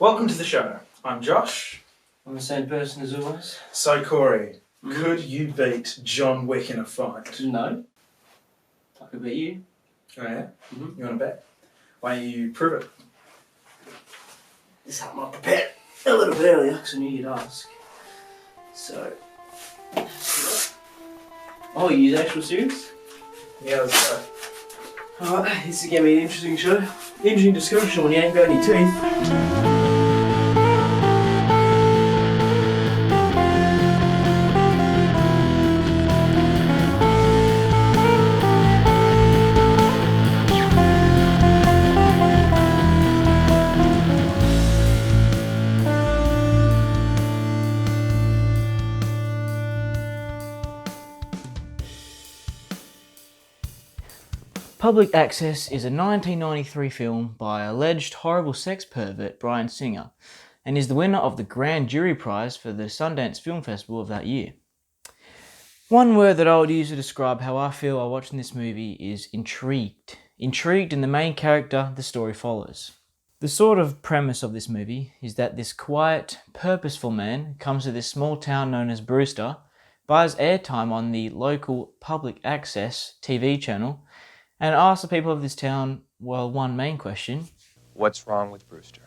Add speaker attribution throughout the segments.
Speaker 1: Welcome to the show. I'm Josh.
Speaker 2: I'm the same person as always.
Speaker 1: So, Corey, could you beat John Wick in a fight?
Speaker 2: No. I could beat you.
Speaker 1: Oh, yeah?
Speaker 2: Mm-hmm.
Speaker 1: You want to bet? Why don't you prove it?
Speaker 2: This happened I prepared a little bit earlier because I knew you'd ask. So, oh, you use actual serious?
Speaker 1: Yeah, let's go.
Speaker 2: Alright, this is going to be an interesting show. Interesting discussion when you ain't got any teeth. Public Access is a 1993 film by alleged horrible sex pervert Bryan and is the winner of the Grand Jury Prize for the Sundance Film Festival of that year. One word that I would use to describe how I feel while watching this movie is intrigued. Intrigued in the main character the story follows. The sort of premise of this movie is that this quiet, purposeful man comes to this small town known as Brewster, buys airtime on the local Public Access TV channel, and asks the people of this town, well, one main question.
Speaker 3: What's wrong with Brewster?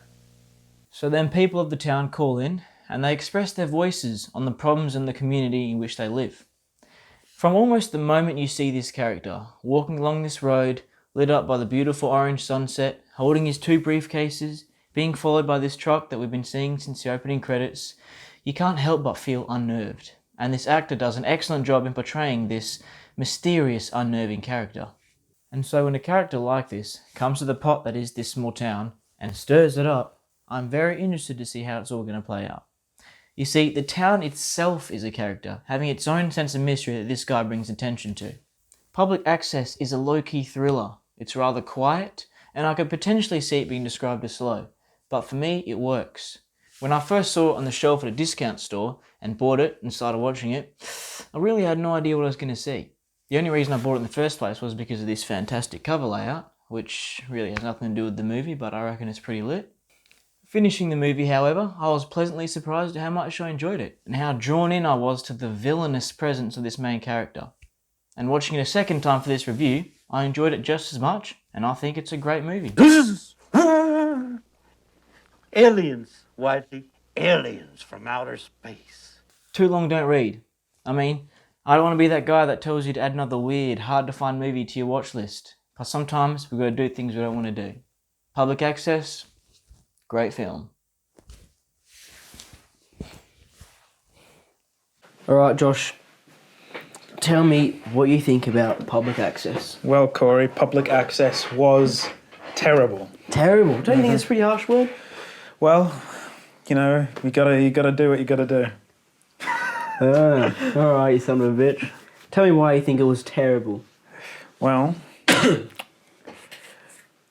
Speaker 2: So then people of the town call in, and they express their voices on the problems in the community in which they live. From almost the moment you see this character, walking along this road, lit up by the beautiful orange sunset, holding his two briefcases, being followed by this truck that we've been seeing since the opening credits, you can't help but feel unnerved. And this actor does an excellent job in portraying this mysterious, unnerving character. And so when a character like this comes to the pot that is this small town and stirs it up, I'm very interested to see how it's all going to play out. You see, the town itself is a character, having its own sense of mystery that this guy brings attention to. Public Access is a low-key thriller. It's rather quiet, and I could potentially see it being described as slow. But for me, it works. When I first saw it on the shelf at a discount store and bought it and started watching it, I really had no idea what I was going to see. The only reason I bought it in the first place was because of this fantastic cover layout, which really has nothing to do with the movie, but I reckon it's pretty lit. Finishing the movie, however, I was pleasantly surprised at how much I enjoyed it, and how drawn in I was to the villainous presence of this main character. And watching it a second time for this review, I enjoyed it just as much, and I think it's a great movie.
Speaker 4: Aliens, Whitey. Aliens from outer space.
Speaker 2: Too long don't read. I don't want to be that guy that tells you to add another weird, hard-to-find movie to your watch list. But sometimes we've got to do things we don't want to do. Public Access, great film. Alright, Josh. Tell me what you think about Public Access.
Speaker 1: Well, Corey, Public Access was terrible.
Speaker 2: Terrible? Don't you think it's a pretty harsh word?
Speaker 1: Well, you know, you gotta do what you gotta do.
Speaker 2: Alright, you son of a bitch. Tell me why you think it was terrible.
Speaker 1: Well,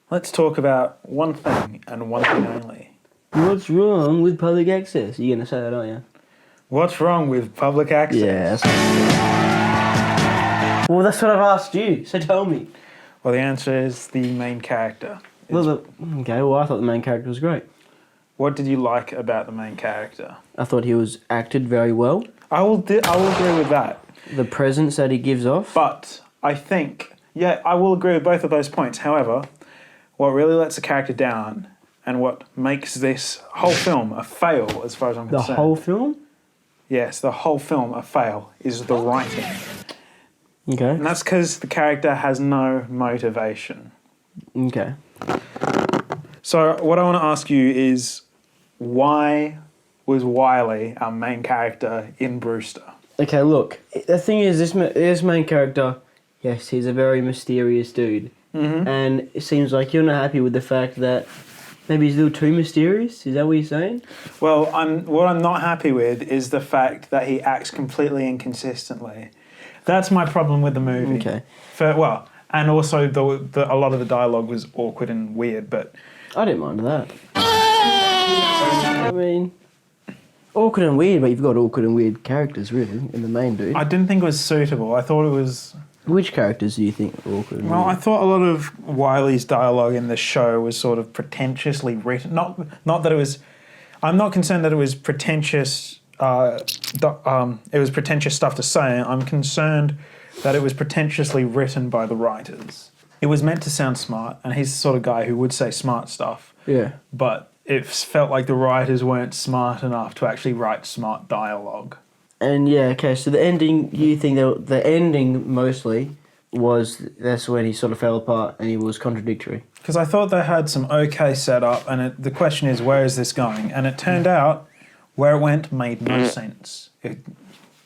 Speaker 1: let's talk about one thing and one thing only.
Speaker 2: What's wrong with Public Access? You're going to say that, aren't you?
Speaker 1: What's wrong with Public Access?
Speaker 2: Yes. Well, that's what I've asked you, so tell me.
Speaker 1: Well, the answer is the main character.
Speaker 2: Okay, well, I thought the main character was great.
Speaker 1: What did you like about the main character?
Speaker 2: I thought he was acted very well.
Speaker 1: I will agree with that.
Speaker 2: The presence that he gives off.
Speaker 1: But I think, yeah, I will agree with both of those points. However, what really lets the character down and what makes this whole film a fail, as far as I'm concerned.
Speaker 2: The whole film?
Speaker 1: Yes, the whole film a fail is the writing.
Speaker 2: Okay.
Speaker 1: And that's because the character has no motivation.
Speaker 2: Okay.
Speaker 1: So what I want to ask you is, why was Wiley our main character in Brewster?
Speaker 2: Okay, look, the thing is, this main character, yes, he's a very mysterious dude. Mm-hmm. And it seems like you're not happy with the fact that maybe he's a little too mysterious. Is that what you're saying?
Speaker 1: Well, what I'm not happy with is the fact that he acts completely inconsistently. That's my problem with the movie.
Speaker 2: Okay.
Speaker 1: And also a lot of the dialogue was awkward and weird, but...
Speaker 2: I didn't mind that. I mean, awkward and weird, but you've got awkward and weird characters, really, in the main dude.
Speaker 1: I didn't think it was suitable. I thought it was...
Speaker 2: Which characters do you think are awkward?
Speaker 1: Well, I thought a lot of Wiley's dialogue in the show was sort of pretentiously written. Not that it was. I'm not concerned that it was pretentious. It was pretentious stuff to say. I'm concerned that it was pretentiously written by the writers. It was meant to sound smart, and he's the sort of guy who would say smart stuff.
Speaker 2: Yeah.
Speaker 1: But it felt like the writers weren't smart enough to actually write smart dialogue.
Speaker 2: And yeah, okay, so the ending, you think the ending mostly that's when he sort of fell apart and he was contradictory.
Speaker 1: Because I thought they had some okay setup, and the question is, where is this going? And it turned out where it went made no sense. It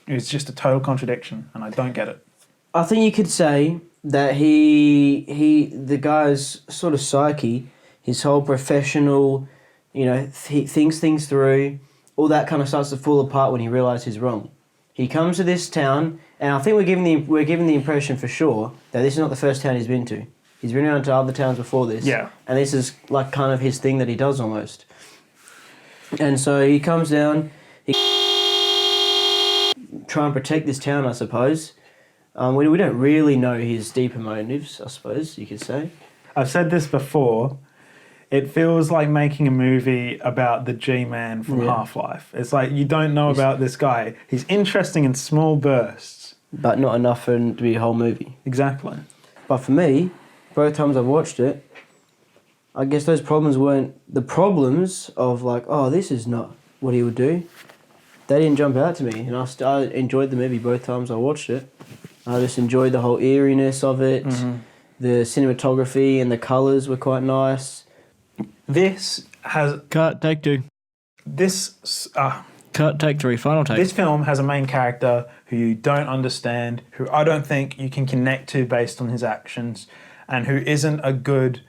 Speaker 1: was just a total contradiction, and I don't get it.
Speaker 2: I think you could say that the guy's sort of psyche, his whole professional, he thinks things through, all that kind of starts to fall apart when he realises he's wrong. He comes to this town, and I think we're given the impression for sure that this is not the first town he's been to. He's been around to other towns before this.
Speaker 1: Yeah.
Speaker 2: And this is like kind of his thing that he does almost. And so he comes down, try and protect this town, I suppose. We don't really know his deeper motives, I suppose you could say.
Speaker 1: I've said this before. It feels like making a movie about the G-Man from Half-Life. It's like you don't know about this guy. He's interesting in small bursts.
Speaker 2: But not enough for it to be a whole movie.
Speaker 1: Exactly.
Speaker 2: But for me, both times I've watched it, I guess those problems weren't the problems of like, oh, this is not what he would do. They didn't jump out to me, and I enjoyed the movie both times I watched it. I just enjoyed the whole eeriness of it. Mm-hmm. The cinematography and the colours were quite nice.
Speaker 1: This has...
Speaker 2: Cut, take two.
Speaker 1: This...
Speaker 2: Cut, take three, final take.
Speaker 1: This film has a main character who you don't understand, who I don't think you can connect to based on his actions, and who isn't a good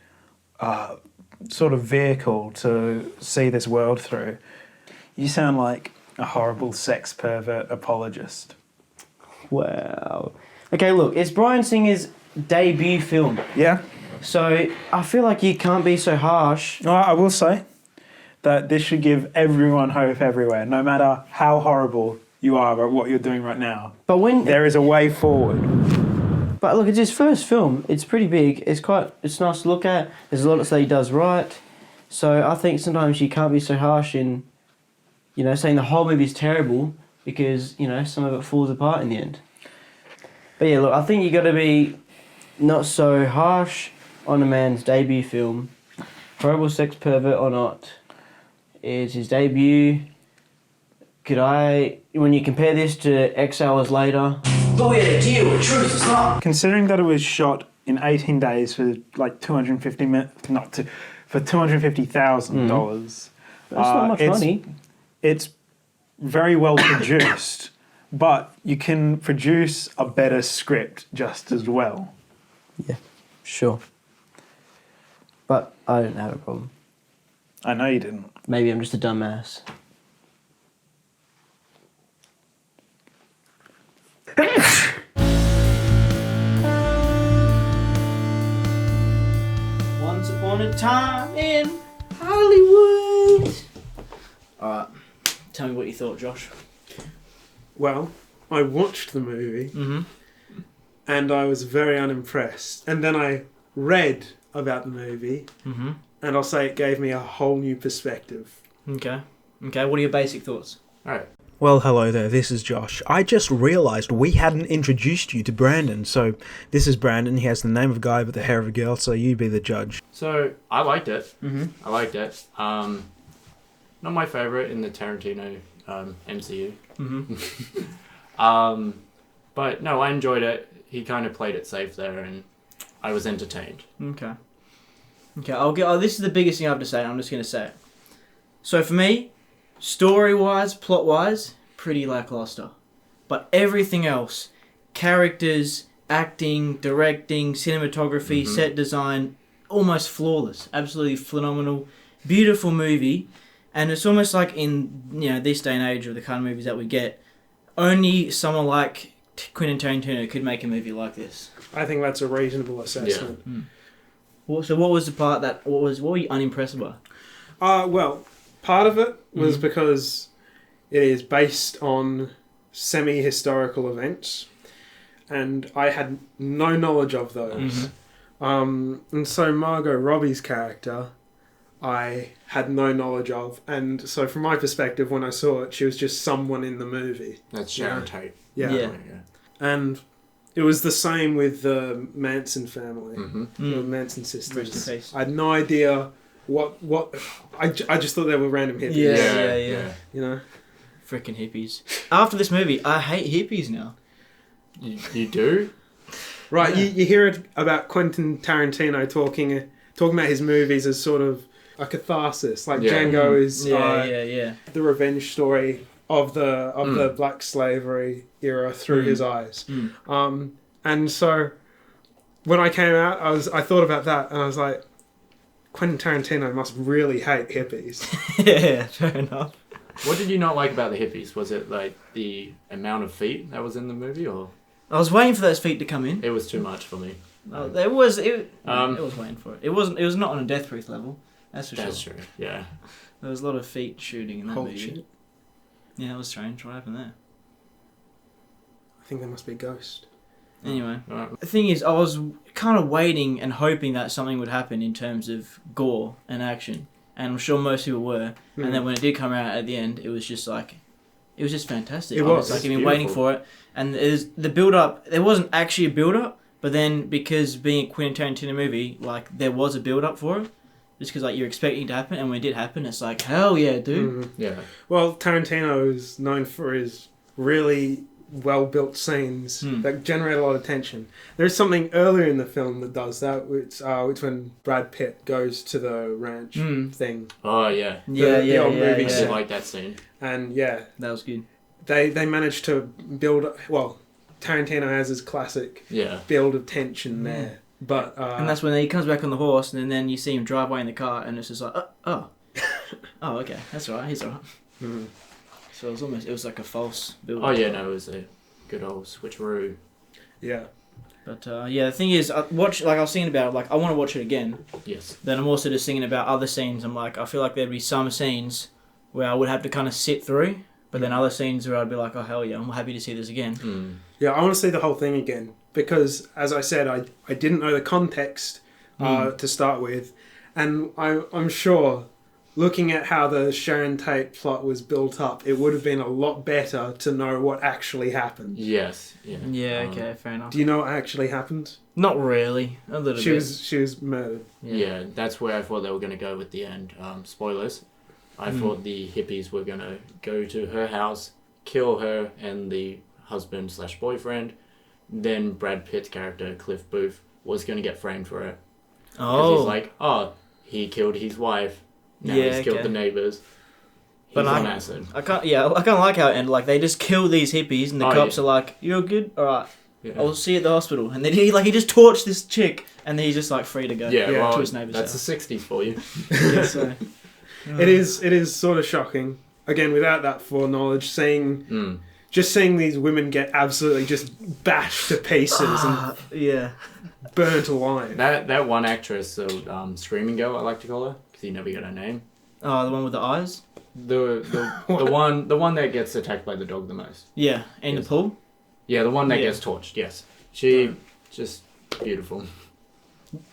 Speaker 1: sort of vehicle to see this world through. You sound like a horrible sex pervert apologist.
Speaker 2: Wow. Okay, look, it's Bryan Singer's debut film.
Speaker 1: Yeah.
Speaker 2: So I feel like you can't be so harsh.
Speaker 1: Well, I will say that this should give everyone hope everywhere, no matter how horrible you are at what you're doing right now.
Speaker 2: But
Speaker 1: there is a way forward.
Speaker 2: But look, it's his first film. It's pretty big. It's nice to look at. There's a lot to say he does right. So I think sometimes you can't be so harsh in, saying the whole movie is terrible because, some of it falls apart in the end. But yeah, look, I think you got to be not so harsh on a man's debut film. Horrible sex pervert or not, it's his debut. When you compare this to X Hours Later... But we had a deal with truth, it's not.
Speaker 1: Considering that it was shot in 18 days for like $250,000.
Speaker 2: That's not much money.
Speaker 1: It's very well produced, but you can produce a better script just as well.
Speaker 2: Yeah, sure. But I didn't have a problem.
Speaker 1: I know you didn't.
Speaker 2: Maybe I'm just a dumbass. Once upon a time in Hollywood. Alright, tell me what you thought, Josh.
Speaker 5: Well, I watched the movie and I was very unimpressed. And then I read about the movie and I'll say it gave me a whole new perspective.
Speaker 2: Okay, what are your basic thoughts?
Speaker 5: Alright.
Speaker 1: Well, hello there, this is Josh. I just realised we hadn't introduced you to Brandon, so this is Brandon. He has the name of a guy but the hair of a girl, so you be the judge.
Speaker 6: So, I liked it. I liked it. Not my favourite in the Tarantino MCU. But no, I enjoyed it. He kind of played it safe there and I was entertained.
Speaker 2: Okay, this is the biggest thing I have to say, I'm just going to say it. So for me, story-wise, plot-wise, pretty lackluster. But everything else, characters, acting, directing, cinematography, set design, almost flawless. Absolutely phenomenal. Beautiful movie. And it's almost like in this day and age of the kind of movies that we get, only someone like Quentin Tarantino could make a movie like this.
Speaker 5: I think that's a reasonable assessment.
Speaker 2: Yeah. So what was the part what were you unimpressed by?
Speaker 5: Well, part of it was because it is based on semi-historical events. and I had no knowledge of those. And so Margot Robbie's character, I had no knowledge of, and so from my perspective, when I saw it, she was just someone in the movie.
Speaker 6: That's Sharon Tate.
Speaker 5: Yeah. And it was the same with the Manson family, the Manson sisters.
Speaker 2: Rest in peace.
Speaker 5: I had no idea what I just thought they were random hippies.
Speaker 2: Yeah.
Speaker 5: You know,
Speaker 2: Freaking hippies. After this movie, I hate hippies now.
Speaker 6: You do?
Speaker 5: right?
Speaker 2: Yeah.
Speaker 5: You hear it about Quentin Tarantino talking about his movies as sort of a catharsis, like Django is the revenge story of the black slavery era through his eyes. And so when I came out, I thought about that, and I was like, Quentin Tarantino must really hate hippies.
Speaker 2: Yeah, fair enough.
Speaker 6: What did you not like about the hippies? Was it like the amount of feet that was in the movie, or
Speaker 2: I was waiting for those feet to come in.
Speaker 6: it was too much for me?
Speaker 2: It was waiting for it. It was not on a Death Proof level. That's for
Speaker 6: That's
Speaker 2: sure.
Speaker 6: true. Yeah.
Speaker 2: There was a lot of feet shooting in that
Speaker 5: Holy
Speaker 2: movie.
Speaker 5: shit!
Speaker 2: Yeah, it was strange. What happened there?
Speaker 5: I think there must be a ghost.
Speaker 2: Anyway,
Speaker 6: Alright.
Speaker 2: the thing is, I was kind of waiting and hoping that something would happen in terms of gore and action, and I'm sure most people were. And then when it did come out at the end, it was just like, it was just fantastic.
Speaker 5: It was.
Speaker 2: Like,
Speaker 6: It's
Speaker 2: I've been waiting
Speaker 6: beautiful.
Speaker 2: for it, and the build up. There wasn't actually a build up, but then because being a Quentin Tarantino movie, like there was a build up for it, just because like you're expecting it to happen, and when it did happen, it's like hell yeah, dude.
Speaker 6: Yeah.
Speaker 5: Well, Tarantino is known for his really well-built scenes that generate a lot of tension. There's something earlier in the film that does that, which when Brad Pitt goes to the ranch thing.
Speaker 6: Oh yeah.
Speaker 5: The old movie
Speaker 6: I
Speaker 5: set.
Speaker 6: did like that scene.
Speaker 5: And yeah,
Speaker 2: That was good.
Speaker 5: they managed to build. Well, Tarantino has his classic
Speaker 6: Yeah.
Speaker 5: build of tension there, but
Speaker 2: And that's when he comes back on the horse, and then you see him drive away in the car, and it's just like, oh, okay, that's all right, he's all right. So it was like a false build.
Speaker 6: Oh yeah, no, it was a good old switcheroo.
Speaker 5: yeah.
Speaker 2: But yeah, the thing is, I was thinking about it, like I want to watch it again.
Speaker 6: Yes.
Speaker 2: Then I'm also just thinking about other scenes. I'm like, I feel like there'd be some scenes where I would have to kind of sit through, but then other scenes where I'd be like, oh hell yeah, I'm happy to see this again.
Speaker 5: Yeah, I want to see the whole thing again because, as I said, I didn't know the context to start with, and I'm sure, looking at how the Sharon Tate plot was built up, it would have been a lot better to know what actually happened.
Speaker 6: Yes. Yeah.
Speaker 2: Yeah, okay, fair enough.
Speaker 5: Do you know what actually happened?
Speaker 2: Not really, a little bit.
Speaker 5: She was murdered.
Speaker 6: Yeah, that's where I thought they were going to go with the end. Spoilers. I thought the hippies were going to go to her house, kill her and the husband/boyfriend. Then Brad Pitt's character, Cliff Booth, was going to get framed for it. Because he's like, he killed his wife. Now he's killed the neighbours. He's
Speaker 2: But
Speaker 6: on acid.
Speaker 2: I can't like how it ended. Like they just kill these hippies, and the cops are like, "You're good, all right.
Speaker 6: Yeah.
Speaker 2: I'll see you at the hospital." And then he just torched this chick, and then he's just like free to go.
Speaker 6: Yeah, well,
Speaker 2: to his neighbour's
Speaker 6: that's
Speaker 2: house.
Speaker 6: the 60s for you.
Speaker 2: Yeah, so.
Speaker 5: It is sort of shocking. Again, without that foreknowledge, seeing these women get absolutely just bashed to pieces and
Speaker 2: Yeah.
Speaker 5: burnt alive.
Speaker 6: That one actress, the Screaming Girl, I like to call her, because you never get her name.
Speaker 2: Oh, the one with the eyes.
Speaker 6: The one that gets attacked by the dog the most.
Speaker 2: Yeah, in the pool.
Speaker 6: Yeah, the one that gets torched. Yes, she just beautiful.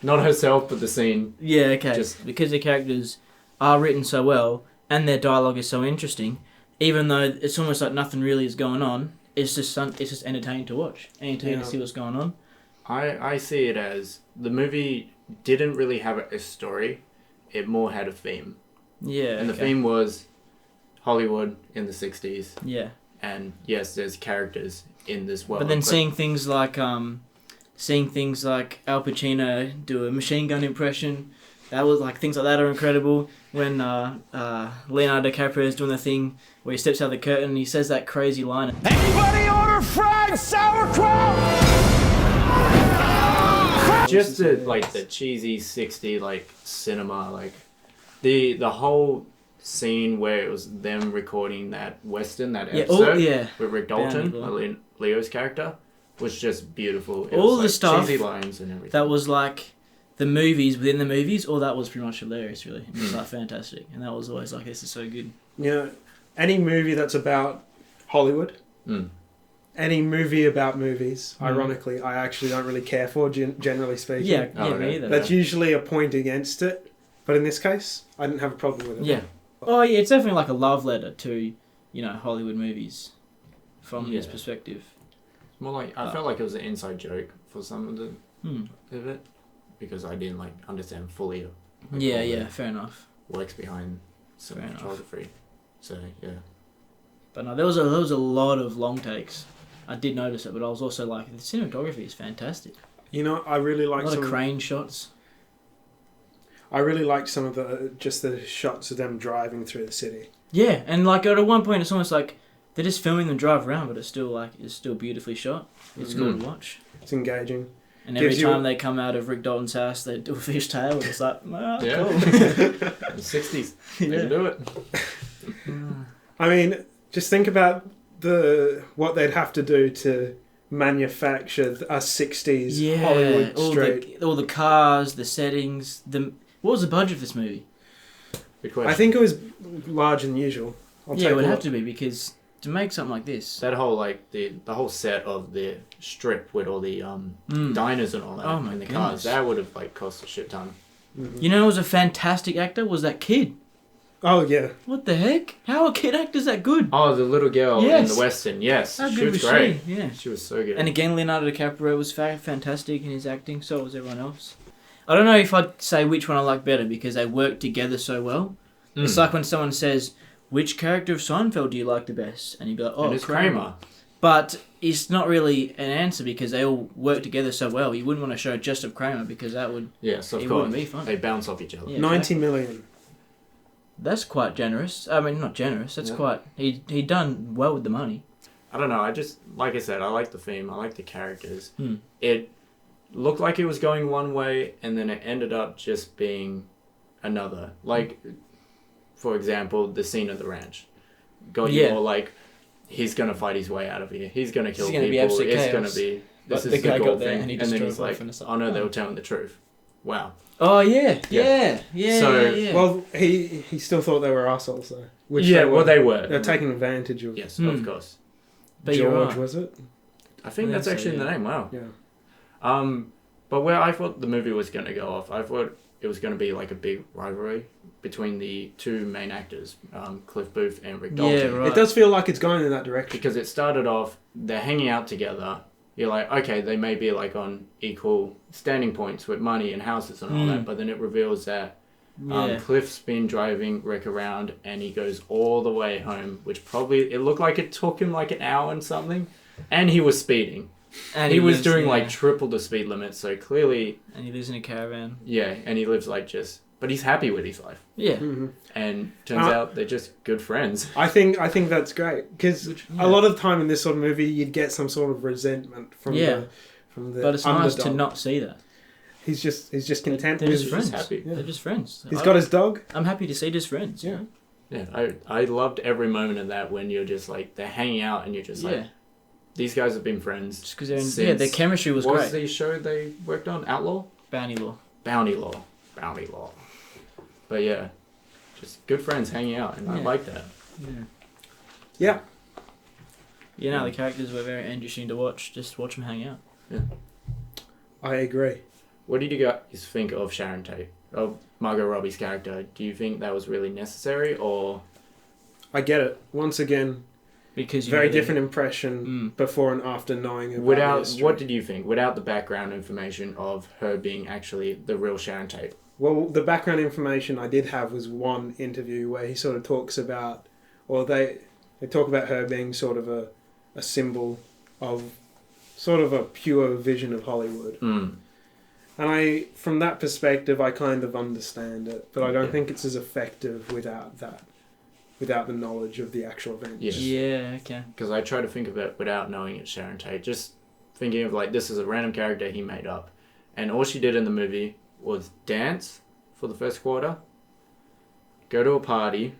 Speaker 6: Not herself, but the scene.
Speaker 2: Yeah, okay.
Speaker 6: Just-
Speaker 2: because the characters are written so well and their dialogue is so interesting, even though it's almost like nothing really is going on, it's just entertaining to watch, entertaining to see what's going on.
Speaker 6: I see it as the movie didn't really have a story; it more had a theme.
Speaker 2: Yeah,
Speaker 6: And the theme was Hollywood in the 60s.
Speaker 2: Yeah.
Speaker 6: And yes, there's characters in this world.
Speaker 2: But then seeing things like Al Pacino do a machine gun impression, that was like things like that are incredible. When Leonardo DiCaprio is doing the thing where he steps out the curtain and he says that crazy line.
Speaker 7: Anybody order fried sauerkraut?
Speaker 6: just the cheesy 60 cinema, the whole scene where it was them recording that western, that episode with Rick Dalton, Leo's character, was just beautiful. It
Speaker 2: all
Speaker 6: was,
Speaker 2: the stuff
Speaker 6: cheesy lines and everything.
Speaker 2: that was like the movies within the movies, all that was pretty much hilarious, really. It was fantastic, and that was always like, this is so good.
Speaker 5: Yeah, any movie that's about Hollywood any movie about movies, ironically, I actually don't really care for, generally speaking.
Speaker 2: Yeah,
Speaker 6: Oh,
Speaker 2: me
Speaker 6: okay.
Speaker 2: either.
Speaker 5: That's usually a point against it. But in this case, I didn't have a problem with it.
Speaker 2: Yeah. Oh, yeah, it's definitely like a love letter to, Hollywood movies from his perspective.
Speaker 6: It's more like I felt like it was an inside joke for some of it because I didn't like understand fully.
Speaker 2: Yeah, fair enough.
Speaker 6: Works behind
Speaker 2: Fair enough.
Speaker 6: cinematography. So yeah.
Speaker 2: But no, there was a lot of long takes. I did notice it, but I was also like, the cinematography is fantastic.
Speaker 5: You know, I really
Speaker 2: A
Speaker 5: like
Speaker 2: lot
Speaker 5: some
Speaker 2: of crane shots.
Speaker 5: I really liked some of the shots of them driving through the city.
Speaker 2: Yeah, and like at one point, it's almost like they're just filming them drive around, but it's still beautifully shot. It's cool to watch.
Speaker 5: It's engaging.
Speaker 2: And every
Speaker 5: Gives you-
Speaker 2: time they come out of Rick Dalton's house, they do a fishtail, and it's like,
Speaker 6: Yeah.
Speaker 2: cool.
Speaker 6: The 60s. They
Speaker 2: Yeah.
Speaker 6: can do it.
Speaker 5: I mean, just think about what they'd have to do to manufacture a 60s Hollywood street.
Speaker 2: all the cars, the settings. What was the budget of this movie?
Speaker 6: Good question.
Speaker 5: I think it was larger than usual.
Speaker 2: It would have to be, because to make something like this.
Speaker 6: that whole like the whole set of the strip with all the diners and all that
Speaker 2: Oh my
Speaker 6: and the
Speaker 2: goodness.
Speaker 6: cars, that would have like cost a shit ton.
Speaker 2: You know who was a fantastic actor? Was that kid.
Speaker 5: Oh, yeah.
Speaker 2: What the heck? How are kid actors that good?
Speaker 6: Oh, the little girl
Speaker 2: Yes.
Speaker 6: in the Western, yes.
Speaker 2: How
Speaker 6: She
Speaker 2: good
Speaker 6: was
Speaker 2: was
Speaker 6: great.
Speaker 2: she? Yeah.
Speaker 6: She was so good.
Speaker 2: And again, Leonardo DiCaprio was fantastic in his acting, so was everyone else. I don't know if I'd say which one I like better, because they work together so well. It's like when someone says, which character of Seinfeld do you like the best? And you go, oh,
Speaker 6: and it's
Speaker 2: Kramer.
Speaker 6: Kramer.
Speaker 2: But it's not really an answer, because they all work together so well. You wouldn't want to show just of Kramer, because that would...
Speaker 6: Yes, of
Speaker 2: It
Speaker 6: course.
Speaker 2: wouldn't be fun.
Speaker 6: They bounce off each other.
Speaker 2: Yeah,
Speaker 5: 90 million.
Speaker 2: That's quite generous. I mean, not generous. That's quite... He done well with the money.
Speaker 6: I don't know. I just, like I said, I like the theme. I like the characters.
Speaker 2: Hmm.
Speaker 6: It looked like it was going one way, and then it ended up just being another. Like, for example, the scene at the ranch. Got you all like, he's going to fight his way out of here. He's going to kill
Speaker 2: gonna
Speaker 6: people.
Speaker 2: be absolute
Speaker 6: It's
Speaker 2: chaos.
Speaker 6: going to be...
Speaker 2: But
Speaker 6: This
Speaker 2: the
Speaker 6: is
Speaker 2: guy
Speaker 6: the
Speaker 2: got
Speaker 6: goal
Speaker 2: there
Speaker 6: thing.
Speaker 2: and he
Speaker 6: And then
Speaker 2: just
Speaker 6: he's
Speaker 2: drove
Speaker 6: like,
Speaker 2: off and it's like,
Speaker 6: oh no, they
Speaker 2: oh.
Speaker 6: were telling the truth. Wow.
Speaker 2: Oh, yeah.
Speaker 6: Yeah. So-
Speaker 5: Well, he still thought they were assholes, though. Which
Speaker 6: Yeah,
Speaker 5: they were.
Speaker 6: well, they were.
Speaker 5: They're taking advantage of
Speaker 6: Yes,
Speaker 2: Hmm.
Speaker 6: of course.
Speaker 2: But you're
Speaker 5: George,
Speaker 2: right.
Speaker 5: was it?
Speaker 6: I think
Speaker 2: Yeah,
Speaker 6: that's
Speaker 2: so,
Speaker 6: actually in the
Speaker 2: yeah.
Speaker 6: name. Wow.
Speaker 5: Yeah.
Speaker 6: But where I thought the movie was going to go off, I thought it was going to be like a big rivalry between the two main actors, Cliff Booth and Rick Dalton.
Speaker 2: Yeah, right.
Speaker 5: It does feel like it's going in that direction.
Speaker 6: Because it started off, they're hanging out together. You're like, okay, they may be like on equal standing points with money and houses and all that, but then it reveals that
Speaker 2: Yeah.
Speaker 6: Cliff's been driving Rick around and he goes all the way home, which probably, it looked like it took him like an hour and something. And he was speeding.
Speaker 2: And
Speaker 6: he was
Speaker 2: lives-
Speaker 6: doing
Speaker 2: yeah.
Speaker 6: like triple the speed limit, so clearly,
Speaker 2: And he lives in a caravan.
Speaker 6: yeah, and he lives like just, but he's happy with his life.
Speaker 2: Yeah.
Speaker 6: And turns out they're just good friends.
Speaker 5: I think that's great because
Speaker 2: yeah.
Speaker 5: a lot of time in this sort of movie you'd get some sort of resentment from the
Speaker 2: But it's nice to
Speaker 5: underdog.
Speaker 2: not see that.
Speaker 5: He's just content
Speaker 2: They're
Speaker 5: with
Speaker 2: just friends.
Speaker 6: happy.
Speaker 2: They're just friends.
Speaker 5: He's got his dog.
Speaker 2: I'm happy to see just friends.
Speaker 5: Yeah.
Speaker 6: Yeah, I loved every moment of that when you're just like, they're hanging out and you're just like,
Speaker 2: Yeah.
Speaker 6: these guys have been friends.
Speaker 2: Just because their chemistry was
Speaker 6: What
Speaker 2: great.
Speaker 6: was the show they worked on? Outlaw?
Speaker 2: Bounty Law.
Speaker 6: Bounty Law. But yeah, just good friends hanging out, and I
Speaker 2: Yeah.
Speaker 6: like that.
Speaker 5: Yeah.
Speaker 2: You know, the characters were very interesting to watch. Just watch them hang out.
Speaker 5: I agree.
Speaker 6: What did you guys think of Sharon Tate? Of Margot Robbie's character? Do you think that was really necessary, or...
Speaker 5: I get it. Once again,
Speaker 2: Because
Speaker 5: very different impression before and after knowing about the
Speaker 6: Without,
Speaker 5: history.
Speaker 6: what did you think? Without the background information of her being actually the real Sharon Tate?
Speaker 5: Well, the background information I did have was one interview where he sort of talks about, or they talk about her being sort of a symbol of sort of a pure vision of Hollywood.
Speaker 6: Mm.
Speaker 5: And from that perspective, I kind of understand it, but I don't
Speaker 6: Yeah.
Speaker 5: think it's as effective without the knowledge of the actual events.
Speaker 6: Yes.
Speaker 2: Yeah, okay.
Speaker 6: Because I try to think of it without knowing it's Sharon Tate. Just thinking of like, this is a random character he made up. And all she did in the movie was dance for the first quarter, go to a party,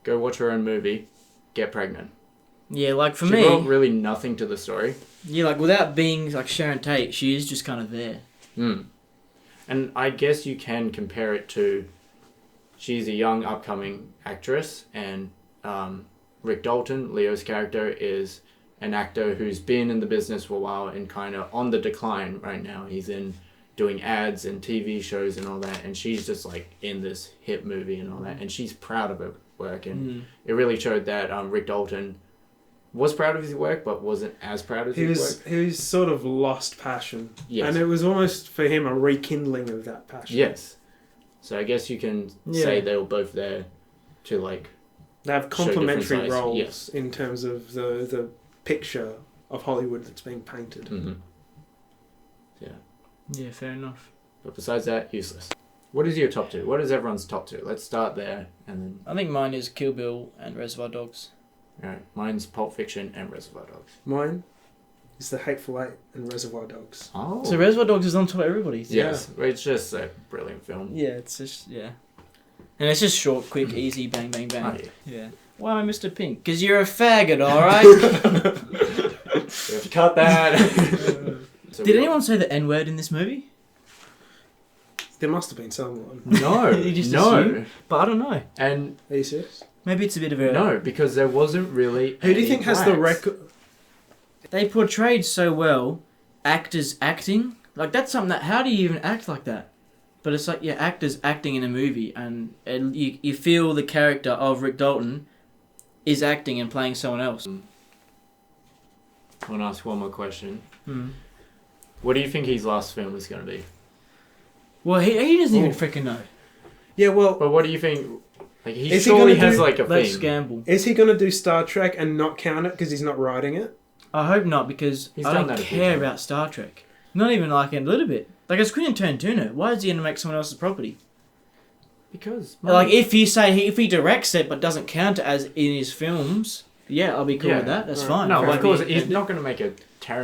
Speaker 6: go watch her own movie, get pregnant.
Speaker 2: Yeah, like for
Speaker 6: She
Speaker 2: me,
Speaker 6: brought really nothing to the story.
Speaker 2: yeah, like without being like Sharon Tate, she is just kind of there.
Speaker 6: Mm. And I guess you can compare it to, she's a young upcoming actress, and Rick Dalton, Leo's character, is an actor who's been in the business for a while and kind of on the decline right now. He's in doing ads and TV shows and all that, and she's just like in this hit movie and all that, and she's proud of her work, and it really showed that Rick Dalton was proud of his work but wasn't as proud of his work.
Speaker 5: He was sort of lost passion.
Speaker 6: Yes.
Speaker 5: And it was almost for him a rekindling of that passion.
Speaker 6: Yes. So I guess you can say they were both there to like...
Speaker 5: They have complementary
Speaker 6: sides.
Speaker 5: roles
Speaker 6: Yes.
Speaker 5: in terms of the picture of Hollywood that's being painted.
Speaker 6: Mm-hmm. Yeah.
Speaker 2: Yeah, fair enough.
Speaker 6: But besides that, useless. What is your top two? What is everyone's top two? Let's start there and then...
Speaker 2: I think mine is Kill Bill and Reservoir Dogs.
Speaker 6: Alright, mine's Pulp Fiction and Reservoir Dogs.
Speaker 5: Mine is The Hateful Eight and Reservoir Dogs.
Speaker 6: Oh.
Speaker 2: So Reservoir Dogs is on top of everybody's.
Speaker 6: Yes, it's just a brilliant film.
Speaker 2: Yeah, it's just, yeah. And it's just short, quick, easy, bang, bang, bang.
Speaker 6: Oh,
Speaker 2: Yeah. Why am I Mr. Pink? Because you're a faggot, alright?
Speaker 6: We have to cut that. So
Speaker 2: Did anyone say the N-word in this movie?
Speaker 5: There must have been someone.
Speaker 6: No.
Speaker 2: You just
Speaker 6: no.
Speaker 2: assume? But I don't know.
Speaker 6: And
Speaker 5: Are you serious?
Speaker 2: Maybe it's a bit of a...
Speaker 6: no, because there wasn't really...
Speaker 5: Who do you
Speaker 6: any
Speaker 5: think has the
Speaker 6: blacks.
Speaker 5: record?
Speaker 2: They portrayed so well actors acting. Like, that's something that... How do you even act like that? But it's like, yeah, actors acting in a movie, and you feel the character of Rick Dalton is acting and playing someone else.
Speaker 6: I want to ask one more question.
Speaker 2: Hmm.
Speaker 6: What do you think his last film is going to be?
Speaker 2: Well, he doesn't even freaking know.
Speaker 5: Yeah, well,
Speaker 6: But what do you think? Like, he
Speaker 5: Is he
Speaker 6: surely
Speaker 5: gonna
Speaker 6: has
Speaker 5: do-
Speaker 6: like a
Speaker 2: Let's
Speaker 6: theme.
Speaker 2: gamble.
Speaker 5: is he going to do Star Trek and not count it because he's not writing it?
Speaker 2: I hope not, because
Speaker 6: He's
Speaker 2: I
Speaker 6: done
Speaker 2: don't
Speaker 6: that a few
Speaker 2: care
Speaker 6: times.
Speaker 2: about Star Trek. Not even like a little bit. Like, it's Quentin Tarantino. Why is he going to make someone else's property?
Speaker 6: Because
Speaker 2: Like, if he directs it but doesn't count it as in his films, yeah, I'll be cool
Speaker 6: Yeah.
Speaker 2: with that. That's
Speaker 5: Right.
Speaker 2: fine.
Speaker 6: no,
Speaker 2: Fair
Speaker 6: of course
Speaker 2: enough.
Speaker 6: he's not going to make a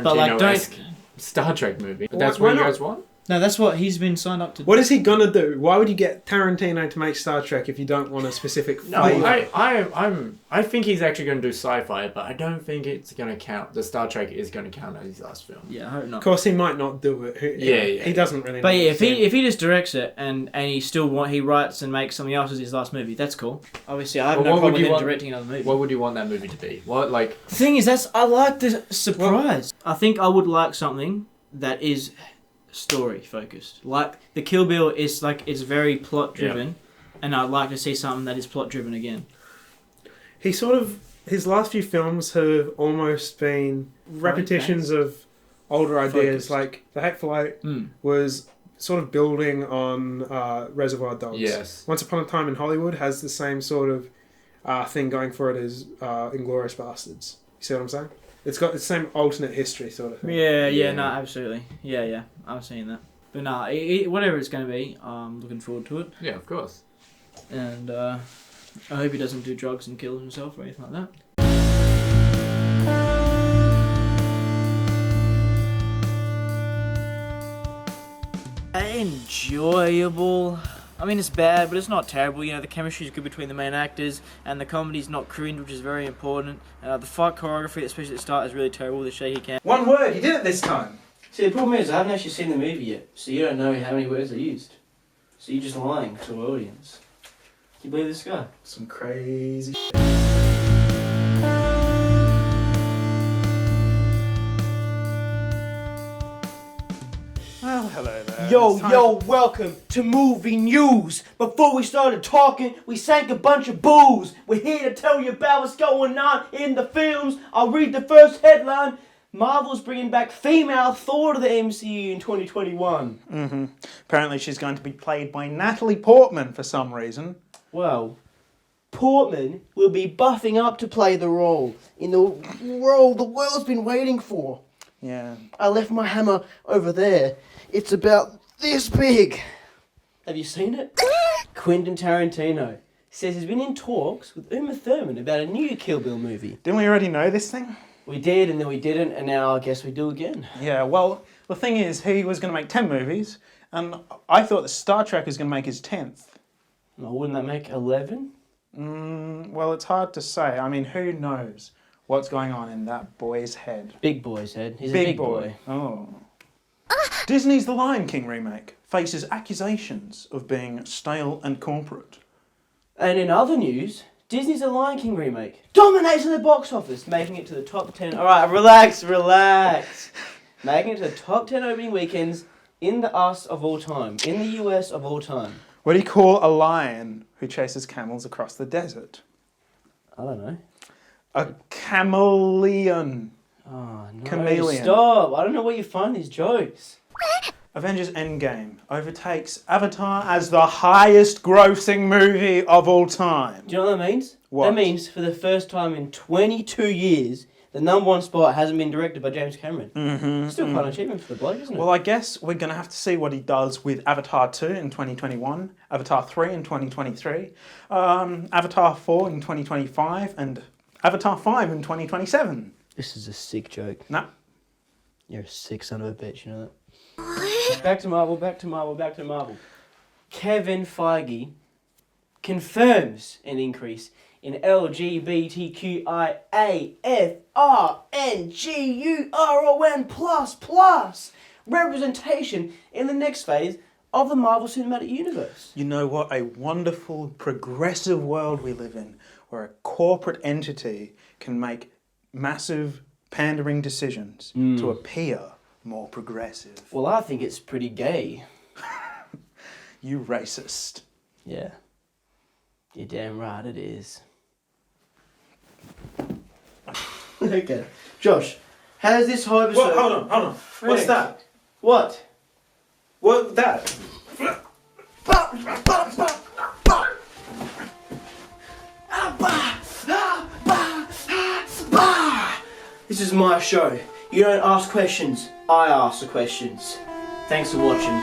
Speaker 2: But, like,
Speaker 6: Tarantino-esque Star Trek movie. But that's
Speaker 5: Why
Speaker 6: what you
Speaker 5: not?
Speaker 6: guys want.
Speaker 2: No, that's what he's been signed up to do.
Speaker 5: What is he going to do? Why would you get Tarantino to make Star Trek if you don't want a specific
Speaker 6: No,
Speaker 5: flavour?
Speaker 6: I think he's actually going to do sci-fi, but I don't think it's going to count. The Star Trek is going to count as his last film.
Speaker 2: Yeah, I hope not.
Speaker 5: Of course, he might not do it. He doesn't really know.
Speaker 2: But yeah,
Speaker 5: what to
Speaker 2: if he just directs it and he still he writes and makes something else as his last movie, that's cool. Obviously, I have
Speaker 6: Well,
Speaker 2: no
Speaker 6: what
Speaker 2: problem
Speaker 6: would
Speaker 2: with
Speaker 6: you
Speaker 2: him
Speaker 6: want-
Speaker 2: directing another movie.
Speaker 6: What would you want that movie to be? What, like...
Speaker 2: The thing is, I like the surprise. I think I would like something that is story focused. Like the Kill Bill is like it's very plot driven, and I'd like to see something that is plot driven again.
Speaker 5: He sort of his last few films have almost been repetitions of older ideas.
Speaker 2: Focused.
Speaker 5: Like The Hateful Eight was sort of building on Reservoir Dogs.
Speaker 6: Yes.
Speaker 5: Once Upon a Time in Hollywood has the same sort of thing going for it as Inglourious Bastards. You see what I'm saying? It's got the same alternate history sort of thing.
Speaker 2: Yeah, no, absolutely. Yeah, I'm seeing that. But no, whatever it's going to be, I'm looking forward to it.
Speaker 6: Yeah, of course.
Speaker 2: And I hope he doesn't do drugs and kill himself or anything like that. Enjoyable. I mean, it's bad, but it's not terrible. You know, the chemistry is good between the main actors, and the comedy's not cringe, which is very important. The fight choreography, especially at the start, is really terrible. The shaky cam.
Speaker 1: One word, he did it this time.
Speaker 2: See, the problem is I haven't actually seen the movie yet, so you don't know how many words are used. So you're just lying to our audience. Can you believe this guy?
Speaker 1: Some crazy Well, hello there. It's time
Speaker 8: Yo, welcome to movie news. Before we started talking, we sank a bunch of booze. We're here to tell you about what's going on in the films. I'll read the first headline. Marvel's bringing back female Thor to the MCU in 2021.
Speaker 1: Apparently she's going to be played by Natalie Portman for some reason.
Speaker 8: Well, Portman will be buffing up to play the role in the role the world's been waiting for.
Speaker 1: Yeah.
Speaker 8: I left my hammer over there. It's about this big. Have you seen it? Quentin Tarantino says he's been in talks with Uma Thurman about a new Kill Bill movie.
Speaker 1: Didn't we already know this thing?
Speaker 8: We did, and then we didn't, and now I guess we do again.
Speaker 1: Yeah, well, the thing is, he was going to make 10 movies, and I thought that Star Trek was going to make his 10th.
Speaker 8: Well, wouldn't that make 11?
Speaker 1: Well, it's hard to say. I mean, who knows what's going on in that boy's head?
Speaker 8: Big boy's head. He's a big boy.
Speaker 1: Oh. Disney's The Lion King remake faces accusations of being stale and corporate.
Speaker 8: And in other news, Disney's The Lion King remake dominates in the box office, making it to the top 10. Alright, relax. Making it to the top 10 opening weekends in the US of all time. In the US of all time.
Speaker 1: What do you call a lion who chases camels across the desert?
Speaker 8: I don't know.
Speaker 1: A chameleon.
Speaker 8: Oh, no.
Speaker 1: Chameleon.
Speaker 8: Stop. I don't know where you find these jokes.
Speaker 1: Avengers Endgame overtakes Avatar as the highest grossing movie of all time.
Speaker 8: Do you know what that means?
Speaker 1: What?
Speaker 8: That means for the first time in 22 years, the number one spot hasn't been directed by James Cameron. Still quite an achievement for the bloke, isn't it?
Speaker 1: Well, I guess we're going to have to see what he does with Avatar 2 in 2021, Avatar 3 in 2023, Avatar 4 in 2025, and Avatar 5 in 2027.
Speaker 8: This is a sick joke.
Speaker 1: Nah.
Speaker 8: You're a sick son of a bitch, you know that? Back to Marvel. Kevin Feige confirms an increase in LGBTQIAFRNGURON++ representation in the next phase of the Marvel Cinematic Universe.
Speaker 1: You know what a wonderful, progressive world we live in, where a corporate entity can make massive pandering decisions to appear more progressive.
Speaker 8: Well, I think it's pretty gay.
Speaker 1: You racist.
Speaker 8: Yeah. You're damn right it is. Okay. Josh, how does this whole episode...
Speaker 1: What? Hold on. What's that?
Speaker 8: What?
Speaker 1: What that?
Speaker 8: This is my show. You don't ask questions, I ask the questions. Thanks for watching.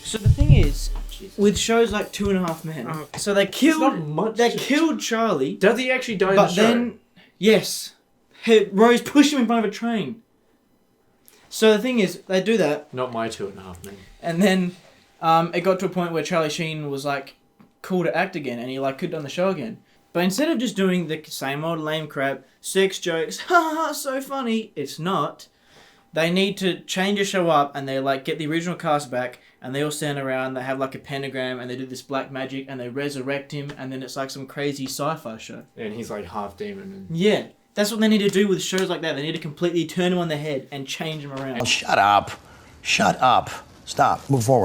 Speaker 8: So the thing is, with shows like 2.5 Men, so they killed Charlie.
Speaker 6: Does he actually die in the
Speaker 8: But
Speaker 6: show?
Speaker 8: then, yes, Rose pushed him in front of a train. So the thing is, they do that,
Speaker 6: Not my 2.5 Men.
Speaker 2: And then it got to a point where Charlie Sheen was like cool to act again, and he like could on the show again. But instead of just doing the same old lame crap, sex jokes, haha, so funny, it's not. They need to change the show up, and they like get the original cast back, and they all stand around, they have like a pentagram, and they do this black magic, and they resurrect him, and then it's like some crazy sci-fi show.
Speaker 6: And he's like half demon.
Speaker 2: Yeah, that's what they need to do with shows like that. They need to completely turn him on their head and change him around.
Speaker 7: Shut up. Stop. Move forward.